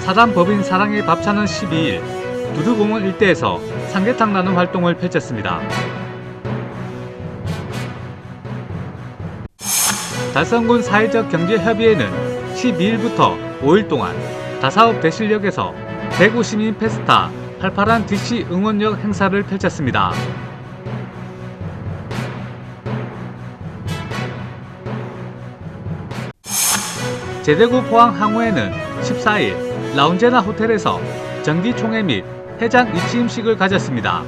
사단법인 사랑의 밥차는 12일 두두공원 일대에서 삼계탕 나눔 활동을 펼쳤습니다. 달성군 사회적 경제협의회는 12일부터 5일 동안 다사업 대실역에서 대구 시민 페스타 팔팔한 DC 응원역 행사를 펼쳤습니다. 제대구 포항 항우에는 14일 라운제나 호텔에서 정기총회 및 회장 이치임식을 가졌습니다.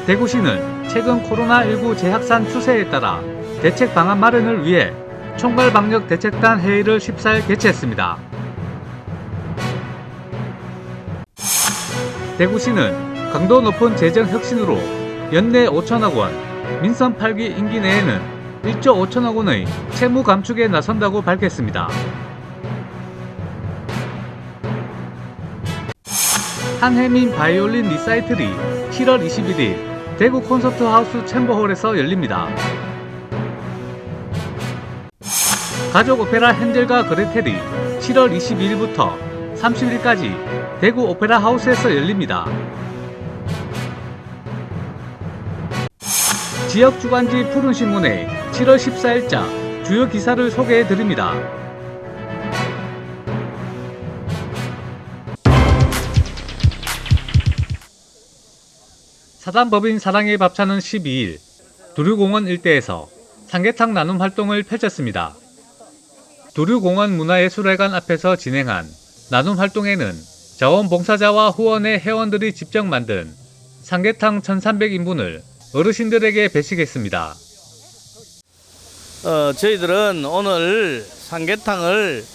대구시는 최근 코로나19 재확산 추세에 따라 대책 방안 마련을 위해 총괄방역대책단 회의를 14일 개최했습니다. 대구시는 강도 높은 재정 혁신으로 연내 5천억 원, 민선 8기 임기 내에는 1조 5천억 원의 채무 감축에 나선다고 밝혔습니다. 한해민 바이올린 리사이틀이 7월 21일 대구 콘서트하우스 챔버홀에서 열립니다. 가족 오페라 헨젤과 그레텔이 7월 22일부터 30일까지 대구 오페라 하우스에서 열립니다. 지역 주간지 푸른신문의 7월 14일자 주요 기사를 소개해드립니다. 사단법인 사랑의 밥차는 12일 두류공원 일대에서 삼계탕 나눔 활동을 펼쳤습니다. 두류공원 문화예술회관 앞에서 진행한 나눔 활동에는 자원봉사자와 후원의 회원들이 직접 만든 삼계탕 1300인분을 어르신들에게 배식했습니다. 저희들은 오늘 삼계탕을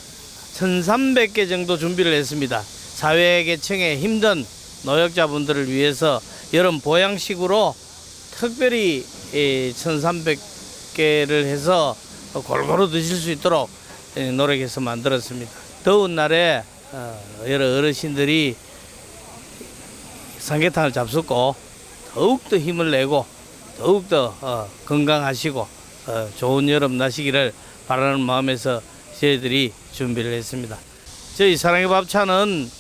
1300개 정도 준비를 했습니다. 사회계층의 힘든 노약자분들을 위해서 여름 보양식으로 특별히 1300개를 해서 골고루 드실 수 있도록 노력해서 만들었습니다. 더운 날에 여러 어르신들이 삼계탕을 잡숫고 더욱더 힘을 내고 더욱더 건강하시고 좋은 여름 나시기를 바라는 마음에서 저희들이 준비를 했습니다. 저희 사랑의 밥차는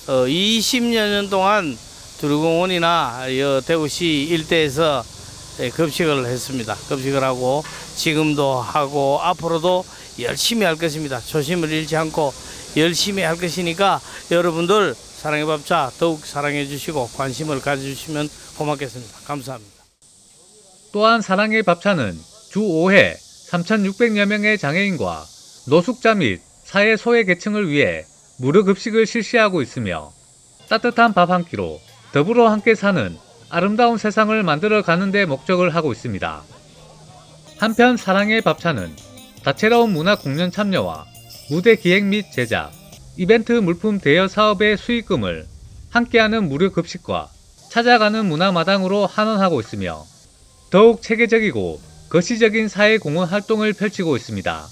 20여 년 동안 두류공원이나 대구시 일대에서 급식을 했습니다. 급식을 하고 지금도 하고 앞으로도 열심히 할 것입니다. 초심을 잃지 않고 열심히 할 것이니까 여러분들 사랑의 밥차 더욱 사랑해 주시고 관심을 가져주시면 고맙겠습니다. 감사합니다. 또한 사랑의 밥차는 주 5회 3,600여 명의 장애인과 노숙자 및 사회 소외계층을 위해 무료 급식을 실시하고 있으며 따뜻한 밥 한 끼로 더불어 함께 사는 아름다운 세상을 만들어 가는 데 목적을 하고 있습니다. 한편 사랑의 밥차는 다채로운 문화 공연 참여와 무대 기획 및 제작, 이벤트 물품 대여 사업의 수익금을 함께하는 무료 급식과 찾아가는 문화마당으로 환원하고 있으며 더욱 체계적이고 거시적인 사회공헌 활동을 펼치고 있습니다.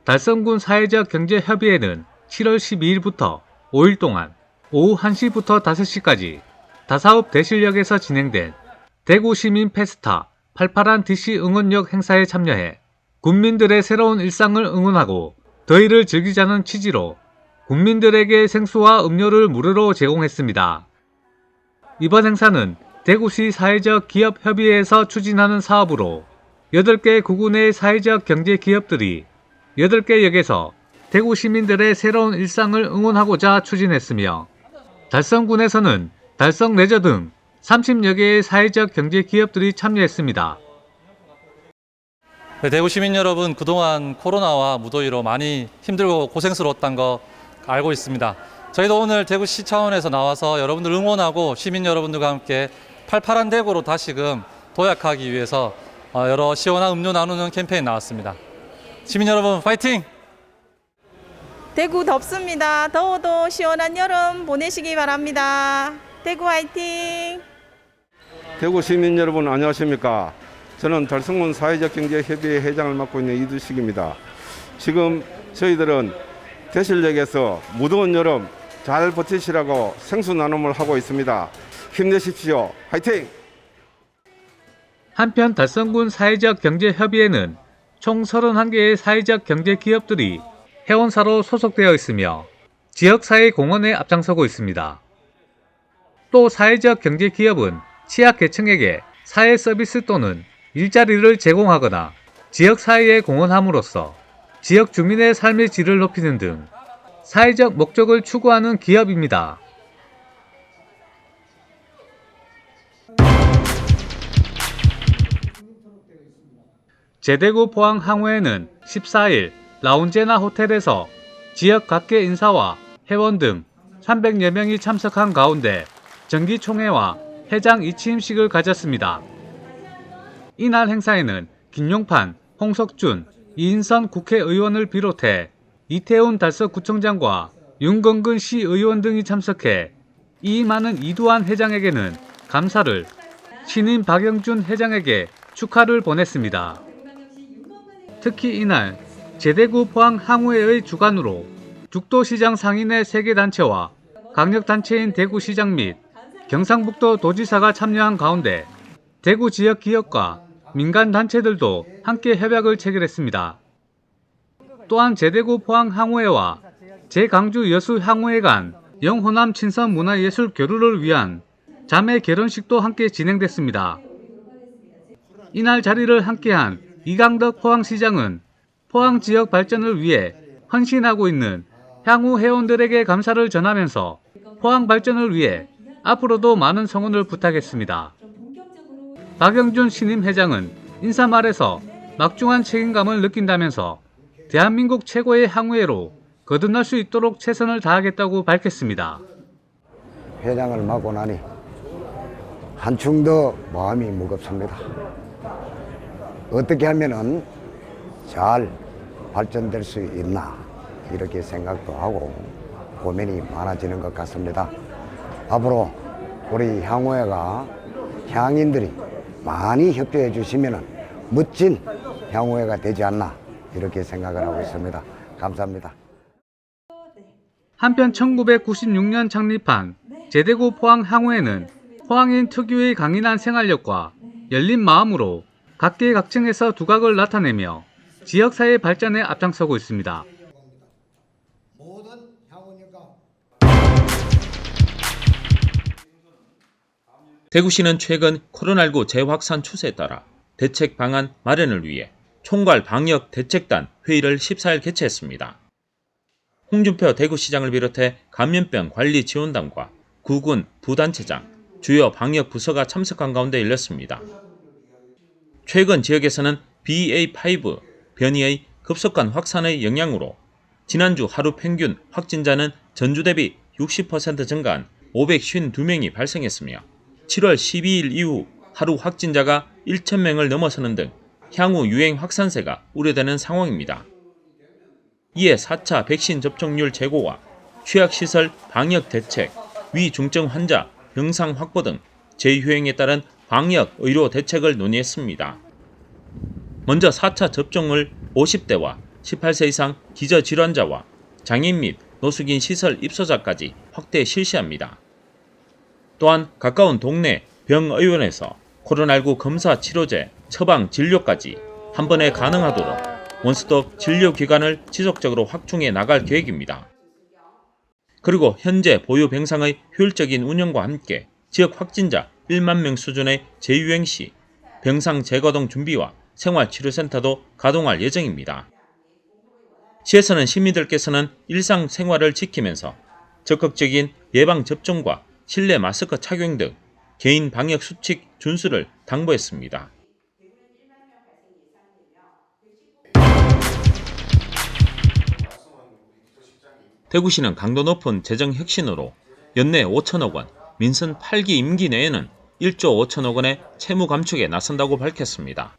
달성군 사회적 경제협의회는 7월 12일부터 5일 동안 오후 1시부터 5시까지 다사업 대실역에서 진행된 대구 시민 페스타 팔팔한 DC 응원역 행사에 참여해 국민들의 새로운 일상을 응원하고 더위를 즐기자는 취지로 국민들에게 생수와 음료를 무료로 제공했습니다. 이번 행사는 대구시 사회적 기업협의회에서 추진하는 사업으로 8개 구군의 사회적 경제기업들이 8개 역에서 대구 시민들의 새로운 일상을 응원하고자 추진했으며 달성군에서는 달성 레저 등 30여 개의 사회적 경제기업들이 참여했습니다. 네, 대구 시민 여러분, 그동안 코로나와 무더위로 많이 힘들고 고생스러웠던 거 알고 있습니다. 저희도 오늘 대구시 차원에서 나와서 여러분들 응원하고 시민 여러분들과 함께 팔팔한 대구로 다시금 도약하기 위해서 여러 시원한 음료 나누는 캠페인 나왔습니다. 시민 여러분 파이팅! 대구 덥습니다. 더워도 시원한 여름 보내시기 바랍니다. 대구 화이팅! 대구 시민 여러분 안녕하십니까. 저는 달성군 사회적경제협의회 회장을 맡고 있는 이두식입니다. 지금 저희들은 대실역에서 무더운 여름 잘 버티시라고 생수 나눔을 하고 있습니다. 힘내십시오. 화이팅! 한편 달성군 사회적 경제협의회는 총 31개의 사회적 경제 기업들이 회원사로 소속되어 있으며 지역사회 공헌에 앞장서고 있습니다. 또 사회적 경제 기업은 취약계층에게 사회 서비스 또는 일자리를 제공하거나 지역사회에 공헌함으로써 지역 주민의 삶의 질을 높이는 등 사회적 목적을 추구하는 기업입니다. 제대구 포항 항우회는 14일 라운제나 호텔에서 지역 각계 인사와 회원 등 300여 명이 참석한 가운데 정기총회와 회장 이취임식을 가졌습니다. 이날 행사에는 김용판, 홍석준, 이인선 국회의원을 비롯해 이태훈 달서구청장과 윤건근 시의원 등이 참석해 이 많은 이두환 회장에게는 감사를, 신임 박영준 회장에게 축하를 보냈습니다. 특히 이날 제대구 포항 항우회의 주관으로 죽도시장 상인의 세계단체와 강력단체인 대구시장 및 경상북도 도지사가 참여한 가운데 대구 지역 기업과 민간단체들도 함께 협약을 체결했습니다. 또한 제대구 포항 항우회와 제강주 여수 항우회 간 영호남 친선 문화예술 교류를 위한 자매 결혼식도 함께 진행됐습니다. 이날 자리를 함께한 이강덕 포항시장은 포항 지역 발전을 위해 헌신하고 있는 향후 회원들에게 감사를 전하면서 포항 발전을 위해 앞으로도 많은 성원을 부탁했습니다. 박영준 신임 회장은 인사말에서 막중한 책임감을 느낀다면서 대한민국 최고의 항우회로 거듭날 수 있도록 최선을 다하겠다고 밝혔습니다. 회장을 맡고 나니 한층 더 마음이 무겁습니다. 어떻게 하면은 잘 발전될 수 있나 이렇게 생각도 하고 고민이 많아지는 것 같습니다. 앞으로 우리 향후회가 향인들이 많이 협조해 주시면 멋진 향후회가 되지 않나 이렇게 생각을 하고 있습니다. 감사합니다. 한편 1996년 창립한 제대구 포항 항우회는 포항인 특유의 강인한 생활력과 열린 마음으로 각계각층에서 두각을 나타내며 지역사회 발전에 앞장서고 있습니다. 대구시는 최근 코로나19 재확산 추세에 따라 대책 방안 마련을 위해 총괄 방역 대책단 회의를 14일 개최했습니다. 홍준표 대구시장을 비롯해 감염병 관리 지원단과 구군 부단체장, 주요 방역 부서가 참석한 가운데 열렸습니다. 최근 지역에서는 BA.5 변이의 급속한 확산의 영향으로 지난주 하루 평균 확진자는 전주 대비 60% 증가한 552명이 발생했으며 7월 12일 이후 하루 확진자가 1,000명을 넘어서는 등 향후 유행 확산세가 우려되는 상황입니다. 이에 4차 백신 접종률 제고와 취약시설 방역 대책, 위중증 환자 병상 확보 등 재유행에 따른 방역 의료 대책을 논의했습니다. 먼저 4차 접종을 50대와 18세 이상 기저질환자와 장애인 및 노숙인 시설 입소자까지 확대 실시합니다. 또한 가까운 동네 병의원에서 코로나19 검사 치료제, 처방 진료까지 한 번에 가능하도록 원스톱 진료기관을 지속적으로 확충해 나갈 계획입니다. 그리고 현재 보유 병상의 효율적인 운영과 함께 지역 확진자 1만 명 수준의 재유행 시 병상 재가동 준비와 생활치료센터도 가동할 예정입니다. 시에서는 시민들께서는 일상생활을 지키면서 적극적인 예방접종과 실내 마스크 착용 등 개인 방역 수칙 준수를 당부했습니다. 대구시는 강도 높은 재정 혁신으로 연내 5천억 원, 민선 8기 임기 내에는 1조 5천억 원의 채무 감축에 나선다고 밝혔습니다.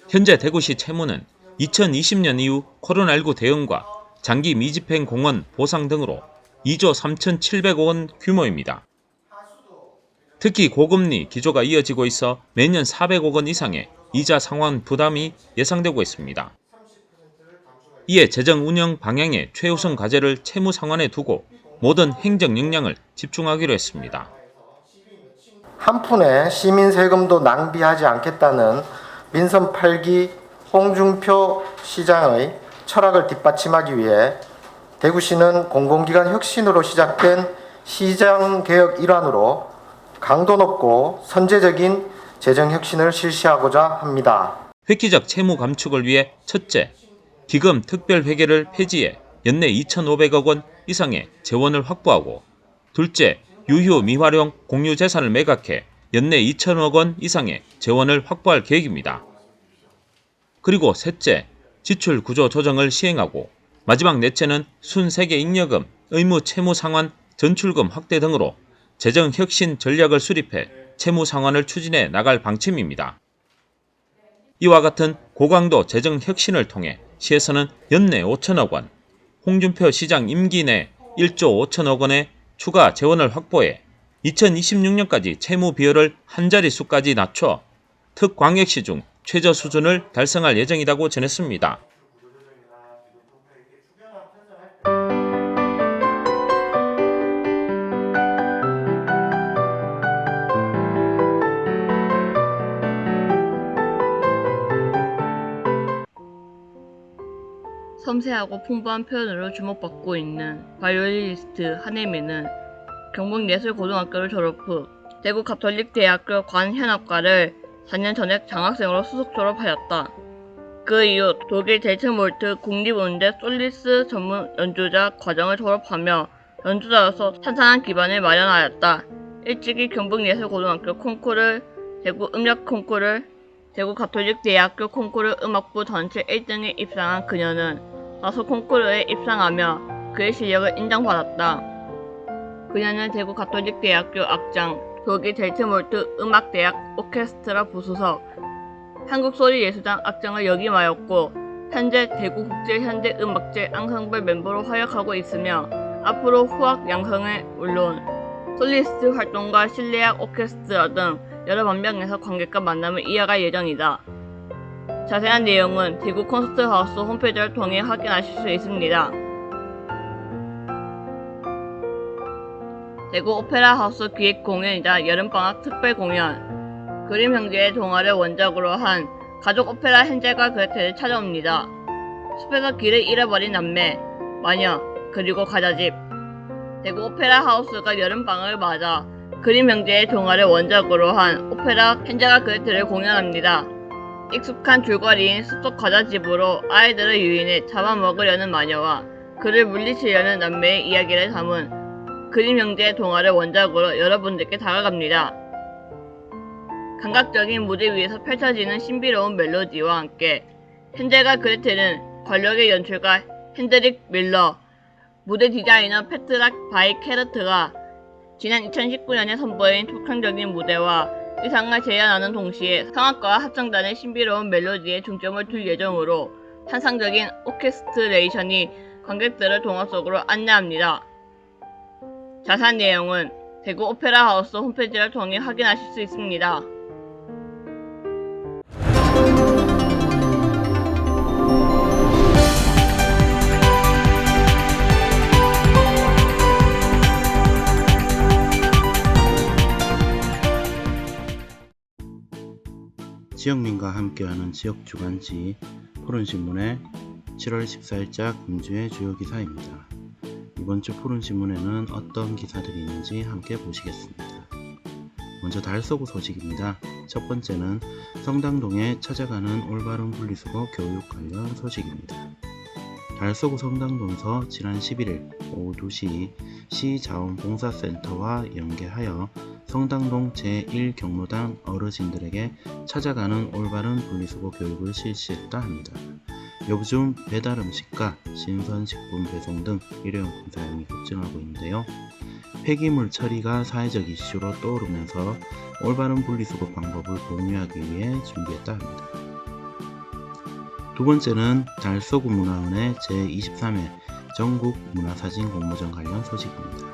현재 대구시 채무는 2020년 이후 코로나19 대응과 장기 미집행 공원 보상 등으로 2조 3,700억 원 규모입니다. 특히 고금리 기조가 이어지고 있어 매년 400억 원 이상의 이자 상환 부담이 예상되고 있습니다. 이에 재정 운영 방향의 최우선 과제를 채무 상환에 두고 모든 행정 역량을 집중하기로 했습니다. 한 푼의 시민 세금도 낭비하지 않겠다는 민선 8기 홍준표 시장의 철학을 뒷받침하기 위해 대구시는 공공기관 혁신으로 시작된 시장개혁 일환으로 강도 높고 선제적인 재정혁신을 실시하고자 합니다. 획기적 채무 감축을 위해 첫째, 기금 특별회계를 폐지해 연내 2,500억 원 이상의 재원을 확보하고 둘째, 유효 미활용 공유재산을 매각해 연내 2,000억 원 이상의 재원을 확보할 계획입니다. 그리고 셋째, 지출 구조 조정을 시행하고 마지막 넷째는 순세계 잉여금, 의무 채무 상환, 전출금 확대 등으로 재정 혁신 전략을 수립해 채무 상환을 추진해 나갈 방침입니다. 이와 같은 고강도 재정 혁신을 통해 시에서는 연내 5천억 원, 홍준표 시장 임기 내 1조 5천억 원의 추가 재원을 확보해 2026년까지 채무 비율을 한 자릿수까지 낮춰 특광역시 중 최저 수준을 달성할 예정이라고 전했습니다. 섬세하고 풍부한 표현으로 주목받고 있는 바이올리니스트 한혜민은 경북예술고등학교를 졸업 후 대구 가톨릭대학교 관현악과를 4년 전에 장학생으로 수석 졸업하였다. 그 이후 독일 델트몰트 국립음대 솔리스 전문 연주자 과정을 졸업하며 연주자로서 탄탄한 기반을 마련하였다. 일찍이 경북예술고등학교 콩쿠르, 대구 음력 콩쿠르, 대구 가톨릭대학교 콩쿠르 음악부 전체 1등에 입상한 그녀는 나서 콩쿠르에 입상하며 그의 실력을 인정받았다. 그녀는 대구 가톨릭대학교 악장, 독일 델트몰트 음악대학 오케스트라 부수석, 한국소리예술단 악장을 역임하였고 현재 대구국제현대음악제 앙상블 멤버로 활약하고 있으며 앞으로 후악 양성은 물론 솔리스트 활동과 실내악 오케스트라 등 여러 방면에서 관객과 만남을 이어갈 예정이다. 자세한 내용은 대구 콘서트하우스 홈페이지를 통해 확인하실 수 있습니다. 대구 오페라하우스 기획 공연이자 여름방학 특별 공연 그림 형제의 동화를 원작으로 한 가족 오페라 헨젤과 그레텔을 찾아옵니다. 숲에서 길을 잃어버린 남매, 마녀, 그리고 가자집. 대구 오페라하우스가 여름방학을 맞아 그림 형제의 동화를 원작으로 한 오페라 헨젤과 그레텔을 공연합니다. 익숙한 줄거리인 숲속 과자집으로 아이들을 유인해 잡아먹으려는 마녀와 그를 물리치려는 남매의 이야기를 담은 그림 형제의 동화를 원작으로 여러분들께 다가갑니다. 감각적인 무대 위에서 펼쳐지는 신비로운 멜로디와 함께 헨젤과 그레텔은 관록의 연출가 핸드릭 밀러, 무대 디자이너 페트라 바이 케르트가 지난 2019년에 선보인 독창적인 무대와 의상을 재현하는 동시에 성악가와 합창단의 신비로운 멜로디에 중점을 둘 예정으로 환상적인 오케스트레이션이 관객들을 동화 속으로 안내합니다. 자세한 내용은 대구 오페라 하우스 홈페이지를 통해 확인하실 수 있습니다. 지역민과 함께하는 지역 주간지 푸른신문의 7월 14일자 금주의 주요 기사입니다. 이번 주 푸른신문에는 어떤 기사들이 있는지 함께 보시겠습니다. 먼저 달서구 소식입니다. 첫 번째는 성당동에 찾아가는 올바른 분리수거 교육 관련 소식입니다. 달서구 성당동에서 지난 11일 오후 2시 시자원봉사센터와 연계하여 성당동 제1경로당 어르신들에게 찾아가는 올바른 분리수거 교육을 실시했다 합니다. 요즘 배달음식과 신선식품 배송 등 일회용품 사용이 급증하고 있는데요. 폐기물 처리가 사회적 이슈로 떠오르면서 올바른 분리수거 방법을 공유하기 위해 준비했다 합니다. 두 번째는 달서구 문화원의 제23회 전국 문화사진 공모전 관련 소식입니다.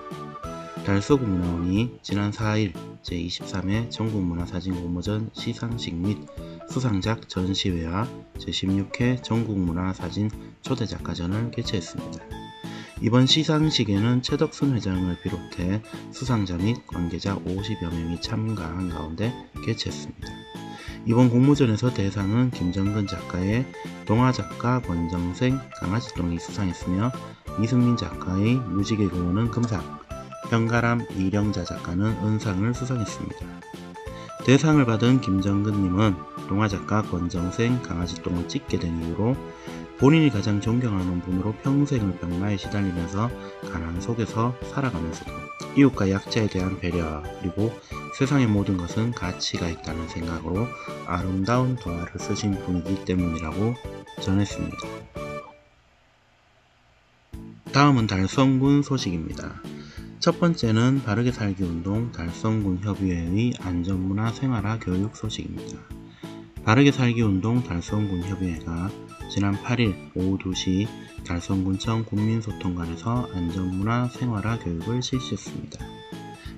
달서구 문화원이 지난 4일 제23회 전국문화사진공모전 시상식 및 수상작 전시회와 제16회 전국문화사진 초대작가전을 개최했습니다. 이번 시상식에는 최덕순 회장을 비롯해 수상자 및 관계자 50여 명이 참가한 가운데 개최했습니다. 이번 공모전에서 대상은 김정근 작가의 동화작가 권정생 강아지똥이 수상했으며 이승민 작가의 무지개 공원은 금상, 현가람 이령자 작가는 은상을 수상했습니다. 대상을 받은 김정근님은 동화작가 권정생 강아지똥을 찍게 된 이유로 본인이 가장 존경하는 분으로 평생을 병마에 시달리면서 가난 속에서 살아가면서도 이웃과 약자에 대한 배려 그리고 세상의 모든 것은 가치가 있다는 생각으로 아름다운 동화를 쓰신 분이기 때문이라고 전했습니다. 다음은 달성군 소식입니다. 첫 번째는 바르게 살기 운동 달성군 협의회의 안전문화 생활화 교육 소식입니다. 바르게 살기 운동 달성군 협의회가 지난 8일 오후 2시 달성군청 국민소통관에서 안전문화 생활화 교육을 실시했습니다.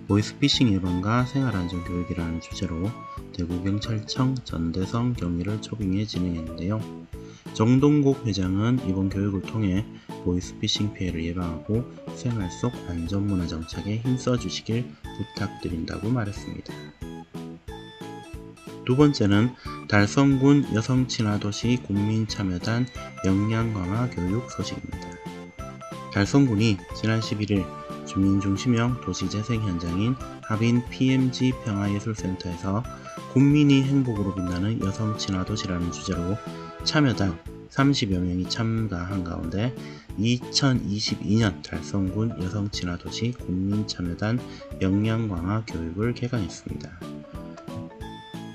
보이스피싱 예방과 생활안전교육이라는 주제로 대구경찰청 전대성 경위를 초빙해 진행했는데요. 정동국 회장은 이번 교육을 통해 보이스피싱 피해를 예방하고 생활 속 안전문화 정착에 힘써주시길 부탁드린다고 말했습니다. 두 번째는 달성군 여성친화도시 국민참여단 역량강화 교육 소식입니다. 달성군이 지난 11일 주민중심형 도시재생 현장인 하빈 PMG 평화예술센터에서 국민이 행복으로 빛나는 여성친화도시라는 주제로 참여단 30여 명이 참가한 가운데 2022년 달성군 여성친화도시 국민참여단 역량강화 교육을 개강했습니다.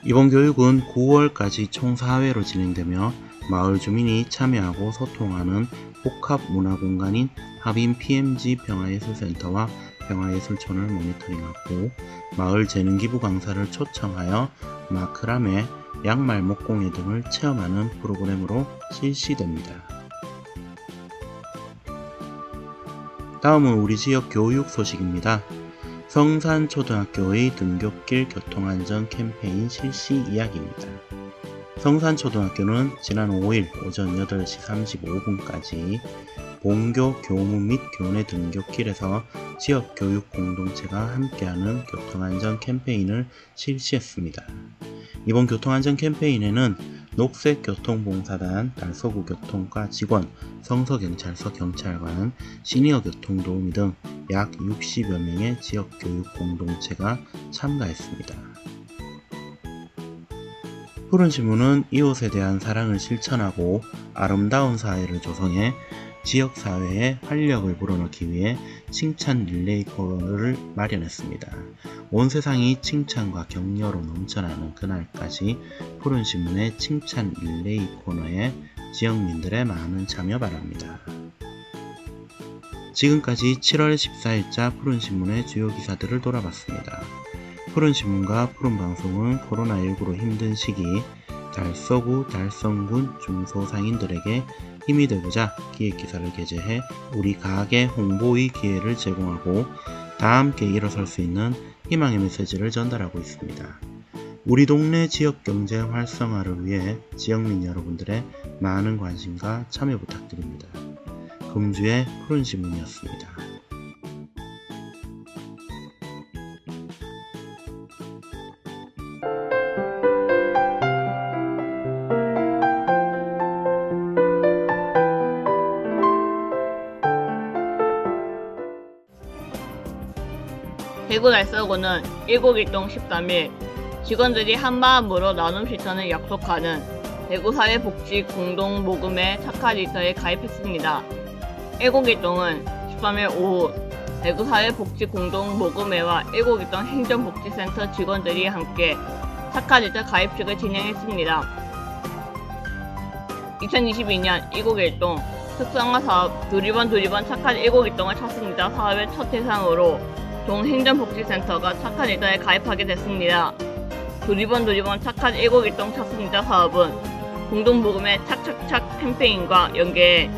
이번 교육은 9월까지 총 4회로 진행되며 마을 주민이 참여하고 소통하는 복합문화공간인 하빈 PMG 평화예술센터와 평화예술촌을 모니터링하고 마을 재능기부 강사를 초청하여 마크라메, 양말 목공예 등을 체험하는 프로그램으로 실시됩니다. 다음은 우리 지역 교육 소식입니다. 성산초등학교의 등굣길 교통안전 캠페인 실시 이야기입니다. 성산초등학교는 지난 5일 오전 8시 35분까지 본교 교무 및 교내 등굣길에서 지역교육 공동체가 함께하는 교통안전 캠페인을 실시했습니다. 이번 교통안전 캠페인에는 녹색교통봉사단, 달서구 교통과 직원, 성서경찰서 경찰관, 시니어 교통도우미 등 약 60여 명의 지역교육 공동체가 참가했습니다. 푸른신문은 이웃에 대한 사랑을 실천하고 아름다운 사회를 조성해 지역사회에 활력을 불어넣기 위해 칭찬 릴레이 코너를 마련했습니다. 온 세상이 칭찬과 격려로 넘쳐나는 그날까지 푸른신문의 칭찬 릴레이 코너에 지역민들의 많은 참여 바랍니다. 지금까지 7월 14일자 푸른신문의 주요 기사들을 돌아봤습니다. 푸른신문과 푸른방송은 코로나19로 힘든 시기 달서구, 달성군 중소상인들에게 힘이 되고자 기획기사를 게재해 우리 가게 홍보의 기회를 제공하고 다 함께 일어설 수 있는 희망의 메시지를 전달하고 있습니다. 우리 동네 지역경제 활성화를 위해 지역민 여러분들의 많은 관심과 참여 부탁드립니다. 금주의 푸른신문이었습니다. 대구 달서구는 1곡일동 13일 직원들이 한마음으로 나눔 실천을 약속하는 대구사회복지 공동모금회 착하리터에 가입했습니다. 1곡일동은 13일 오후 대구사회복지 공동모금회와 1곡일동 행정복지센터 직원들이 함께 착하리터 가입식을 진행했습니다. 2022년 1곡일동 특성화사업 두리번 착한 1곡일동을 찾습니다 사업의 첫 대상으로 동행정복지센터가 착한리터에 가입하게 됐습니다. 두리번 착한 1곡일동 찾습니다 사업은 공동모금의 착착착 캠페인과 연계해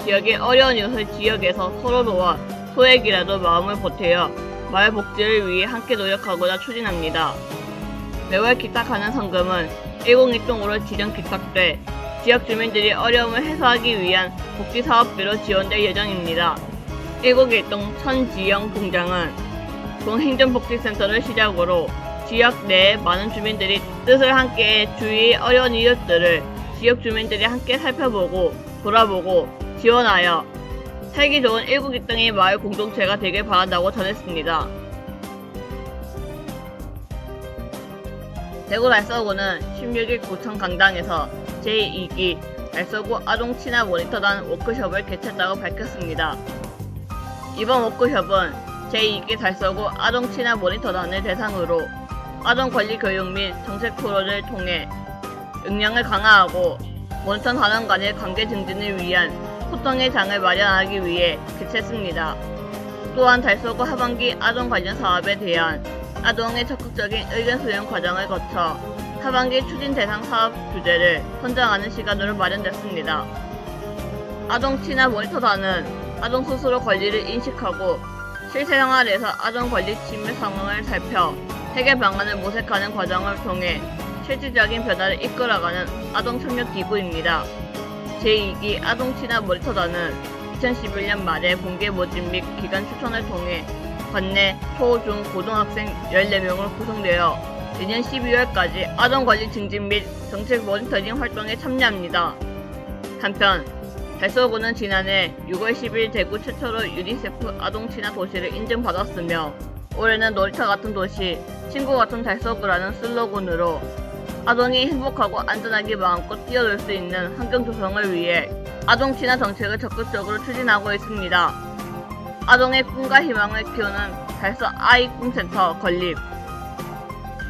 지역의 어려운 이웃을 지역에서 서로 도와 소액이라도 마음을 보태어 마을 복지를 위해 함께 노력하고자 추진합니다. 매월 기탁하는 성금은 101동으로 지정 기탁돼 지역 주민들이 어려움을 해소하기 위한 복지 사업비로 지원될 예정입니다. 101동 천지영 공장은 동행정복지센터를 시작으로 지역 내에 많은 주민들이 뜻을 함께해 주위의 어려운 이웃들을 지역 주민들이 함께 살펴보고 돌아보고 지원하여 살기 좋은 101동의 마을 공동체가 되길 바란다고 전했습니다. 대구 달서구는 16일 구청 강당에서 제2기 달서구 아동 친화 모니터단 워크숍을 개최했다고 밝혔습니다. 이번 워크숍은 제2기 달서구 아동 친화 모니터단을 대상으로 아동 권리 교육 및 정책 토론을 통해 역량을 강화하고 모니터 단원 간의 관계 증진을 위한 소통의 장을 마련하기 위해 개최했습니다. 또한 달서구 하반기 아동 관련 사업에 대한 아동의 적극적인 의견 수렴 과정을 거쳐 하반기 추진 대상 사업 주제를 선정하는 시간으로 마련됐습니다. 아동 친화 모니터단은 아동 스스로 권리를 인식하고 실생활에서 아동 권리 침해 상황을 살펴 해결 방안을 모색하는 과정을 통해 실질적인 변화를 이끌어가는 아동 협력 기구입니다. 제2기 아동 친화 모니터단은 2011년 말에 공개 모집 및 기관 추천을 통해 관내 초, 중, 고등학생 14명으로 구성되어 내년 12월까지 아동 권리 증진 및 정책 모니터링 활동에 참여합니다. 한편 달서구는 지난해 6월 10일 대구 최초로 유니세프 아동 친화 도시를 인증받았으며 올해는 놀이터 같은 도시, 친구 같은 달서구라는 슬로건으로 아동이 행복하고 안전하게 마음껏 뛰어놀 수 있는 환경 조성을 위해 아동 친화 정책을 적극적으로 추진하고 있습니다. 아동의 꿈과 희망을 키우는 달서 아이 꿈센터 건립,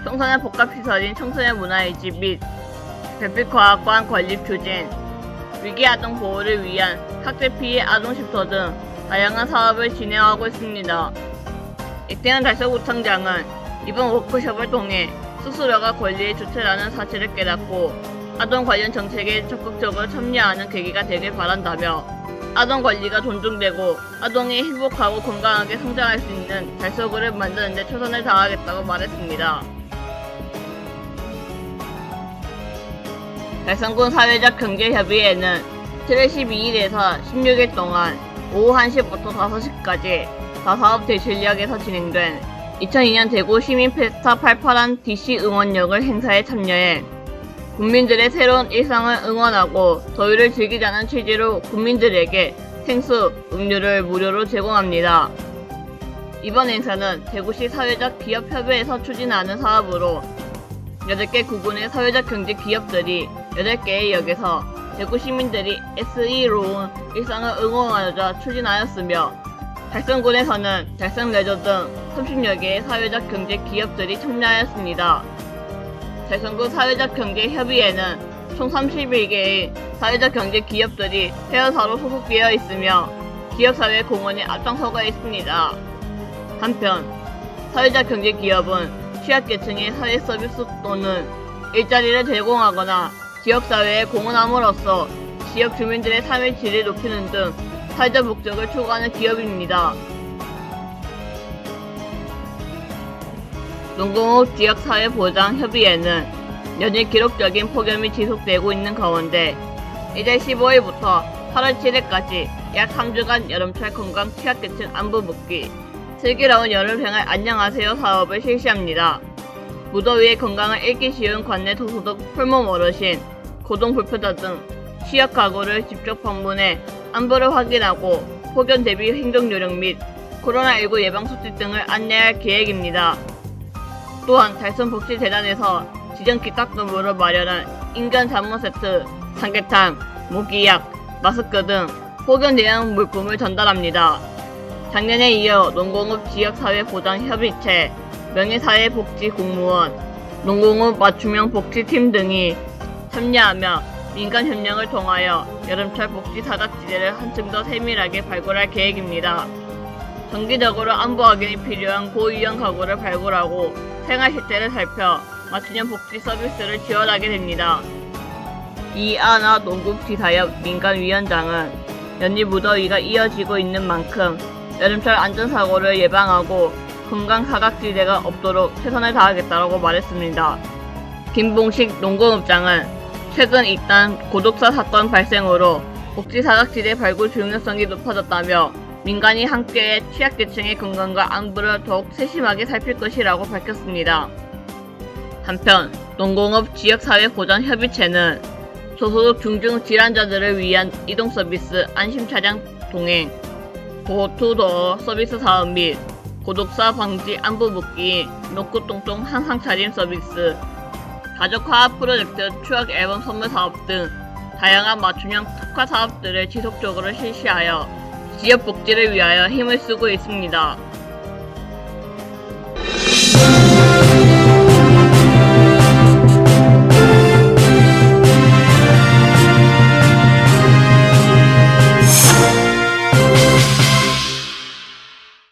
청소년 복합시설인 청소년 문화의지 및 별빛과학관 건립 추진, 위기 아동 보호를 위한 학대 피해 아동 쉼터 등 다양한 사업을 진행하고 있습니다. 이태원 달서구청장은 이번 워크숍을 통해 스스로가 권리의 주체라는 사실을 깨닫고 아동 관련 정책에 적극적으로 참여하는 계기가 되길 바란다며 아동 권리가 존중되고 아동이 행복하고 건강하게 성장할 수 있는 달서구를 만드는 데 최선을 다하겠다고 말했습니다. 달성군 사회적 경제협의회는 7월 12일에서 16일 동안 오후 1시부터 5시까지 다사업 대실역에서 진행된 2002년 대구 시민 페스타 88안 DC 응원역을 행사에 참여해 국민들의 새로운 일상을 응원하고 더위를 즐기자는 취지로 국민들에게 생수, 음료를 무료로 제공합니다. 이번 행사는 대구시 사회적 기업협의회에서 추진하는 사업으로 8개 구군의 사회적 경제 기업들이 8개의 역에서 대구 시민들이 SE로운 일상을 응원하자 추진하였으며 달성군에서는 달성레저 등 30여 개의 사회적 경제 기업들이 참여하였습니다. 달성군 사회적 경제 협의회는 총 31개의 사회적 경제 기업들이 회원사로 소속되어 있으며 기업사회 공헌에 앞장서고 있습니다. 한편 사회적 경제 기업은 취약계층의 사회 서비스 또는 일자리를 제공하거나 지역사회에 공헌함으로써 지역 주민들의 삶의 질을 높이는 등 사회적 목적을 추구하는 기업입니다. 농공업 지역사회보장협의회는 연일 기록적인 폭염이 지속되고 있는 가운데 이달 15일부터 8월 7일까지 약 3주간 여름철 건강 취약계층 안부 묻기 슬기로운 여름생활 안녕하세요 사업을 실시합니다. 무더위에 건강을 잃기 쉬운 관내 도소득 홀몸 어르신, 고동불표자 등 취약 가구를 직접 방문해 안부를 확인하고 폭염 대비 행동 요령 및 코로나19 예방 수칙 등을 안내할 계획입니다. 또한 달성복지재단에서 지정 기탁금으로 마련한 인간 잠옷 세트, 삼계탕, 모기약, 마스크 등 폭염 대응 물품을 전달합니다. 작년에 이어 농공업 지역사회보장협의체, 명예사회복지공무원, 농공업 맞춤형 복지팀 등이 참여하며 민간 협력을 통하여 여름철 복지 사각지대를 한층 더 세밀하게 발굴할 계획입니다. 정기적으로 안부 확인이 필요한 고위험 가구를 발굴하고 생활 실태를 살펴 맞춤형 복지 서비스를 지원하게 됩니다. 이아나 농국지사협 민간위원장은 연일 무더위가 이어지고 있는 만큼 여름철 안전사고를 예방하고 건강 사각지대가 없도록 최선을 다하겠다고 말했습니다. 김봉식 농공업장은 최근 잇단 고독사 사건 발생으로 복지 사각지대 발굴 중요성이 높아졌다며 민간이 함께 취약계층의 건강과 안부를 더욱 세심하게 살필 것이라고 밝혔습니다. 한편 농공업 지역사회보전협의체는 소소득 중증 질환자들을 위한 이동 서비스 안심차량 동행, 도어투도어 서비스 사업 및 고독사 방지 안부 묻기, 노크통통 한상차림 서비스, 가족화합 프로젝트 추억 앨범 선물 사업 등 다양한 맞춤형 특화 사업들을 지속적으로 실시하여 지역 복지를 위하여 힘을 쓰고 있습니다.